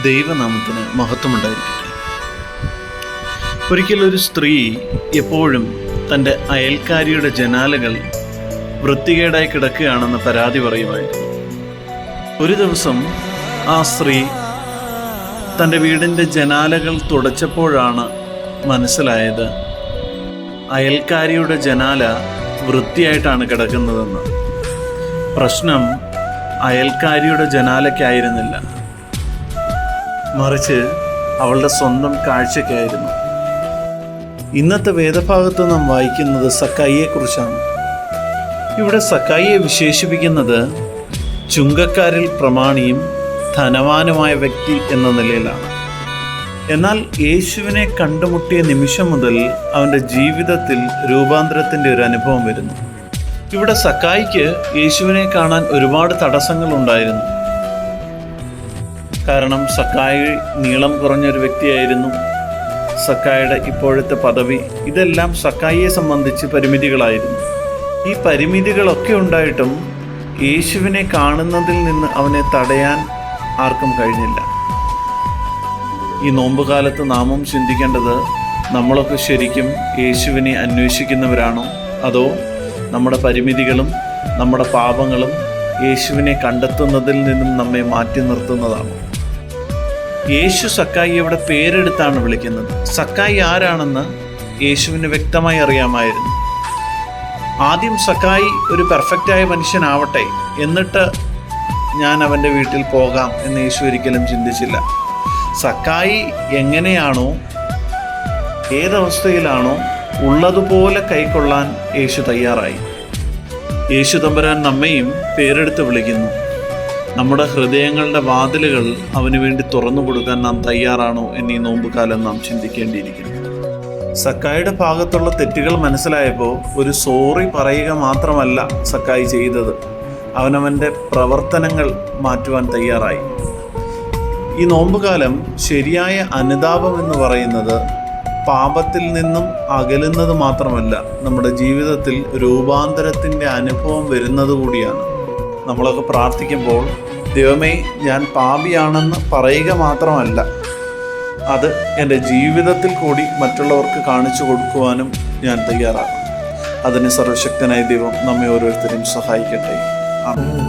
ദൈവനാമത്തിന് മഹത്വമുണ്ടായിരിക്കട്ടെ. ഒരിക്കലൊരു സ്ത്രീ എപ്പോഴും തൻ്റെ അയൽക്കാരിയുടെ ജനാലകൾ വൃത്തികേടായി കിടക്കുകയാണെന്ന് പരാതി പറയുമായിരുന്നു. ഒരു ദിവസം ആ സ്ത്രീ തൻ്റെ വീടിൻ്റെ ജനാലകൾ തുടച്ചപ്പോഴാണ് മനസ്സിലായത് അയൽക്കാരിയുടെ ജനാല വൃത്തിയായിട്ടാണ് കിടക്കുന്നതെന്ന്. പ്രശ്നം അയൽക്കാരിയുടെ ജനാലയ്ക്കായിരുന്നില്ല, മറിച്ച് അവളുടെ സ്വന്തം കാഴ്ചയ്ക്കായിരുന്നു. ഇന്നത്തെ വേദഭാഗത്ത് നാം വായിക്കുന്നത് സക്കായിയെക്കുറിച്ചാണ്. ഇവിടെ സക്കായിയെ വിശേഷിപ്പിക്കുന്നത് ചുങ്കക്കാരിൽ പ്രമാണിയും ധനവാനുമായ വ്യക്തി എന്ന നിലയിലാണ്. എന്നാൽ യേശുവിനെ കണ്ടുമുട്ടിയ നിമിഷം മുതൽ അവൻ്റെ ജീവിതത്തിൽ രൂപാന്തരത്തിൻ്റെ ഒരു അനുഭവം വരുന്നു. ഇവിടെ സക്കായിക്ക് യേശുവിനെ കാണാൻ ഒരുപാട് തടസ്സങ്ങളുണ്ടായിരുന്നു. കാരണം സക്കായി നീളം കുറഞ്ഞൊരു വ്യക്തിയായിരുന്നു. സക്കായിയുടെ ഇപ്പോഴത്തെ പദവി, ഇതെല്ലാം സക്കായിയെ സംബന്ധിച്ച് പരിമിതികളായിരുന്നു. ഈ പരിമിതികളൊക്കെ ഉണ്ടായിട്ടും യേശുവിനെ കാണുന്നതിൽ നിന്ന് അവനെ തടയാൻ ആർക്കും കഴിഞ്ഞില്ല. ഈ നോമ്പുകാലത്ത് നാമും ചിന്തിക്കേണ്ടത്, നമ്മളൊക്കെ ശരിക്കും യേശുവിനെ അന്വേഷിക്കുന്നവരാണോ, അതോ നമ്മുടെ പരിമിതികളും നമ്മുടെ പാപങ്ങളും യേശുവിനെ കണ്ടെത്തുന്നതിൽ നിന്നും നമ്മെ മാറ്റി നിർത്തുന്നതാണോ? യേശു സക്കായിയുടെ പേരെടുത്താണ് വിളിക്കുന്നത്. സക്കായി ആരാണെന്ന് യേശുവിന് വ്യക്തമായി അറിയാമായിരുന്നു. ആദ്യം സക്കായി ഒരു പെർഫെക്റ്റായ മനുഷ്യനാവട്ടെ, എന്നിട്ട് ഞാൻ അവൻ്റെ വീട്ടിൽ പോകാം എന്ന് യേശു ഒരിക്കലും ചിന്തിച്ചില്ല. സക്കായി എങ്ങനെയാണോ, ഏതവസ്ഥയിലാണോ ഉള്ളതുപോലെ കൈക്കൊള്ളാൻ യേശു തയ്യാറായി. യേശു തമ്പുരാൻ നമ്മെയും പേരെടുത്ത് വിളിക്കുന്നു. നമ്മുടെ ഹൃദയങ്ങളുടെ വാതിലുകൾ അവന് വേണ്ടി തുറന്നു കൊടുക്കാൻ നാം തയ്യാറാണോ എന്നീ നോമ്പുകാലം നാം ചിന്തിക്കേണ്ടിയിരിക്കുന്നു. സക്കായിയുടെ ഭാഗത്തുള്ള തെറ്റുകൾ മനസ്സിലായപ്പോൾ ഒരു സോറി പറയുക മാത്രമല്ല സക്കായി ചെയ്തത്, അവനവൻ്റെ പ്രവർത്തനങ്ങൾ മാറ്റുവാൻ തയ്യാറായി. ഈ നോമ്പുകാലം ശരിയായ അനുതാപം എന്ന് പറയുന്നത് പാപത്തിൽ നിന്നും അകലുന്നത് മാത്രമല്ല, നമ്മുടെ ജീവിതത്തിൽ രൂപാന്തരത്തിൻ്റെ അനുഭവം വരുന്നത് കൂടിയാണ്. നമ്മളൊക്കെ പ്രാർത്ഥിക്കുമ്പോൾ ദൈവമേ ഞാൻ പാപിയാണെന്ന് പറയുക മാത്രമല്ല, അത് എൻ്റെ ജീവിതത്തിൽ കൂടി മറ്റുള്ളവർക്ക് കാണിച്ചു കൊടുക്കുവാനും ഞാൻ തയ്യാറാകും. അതിന് സർവശക്തനായ ദൈവം നമ്മെ ഓരോരുത്തരെയും സഹായിക്കട്ടെ. ആമേൻ.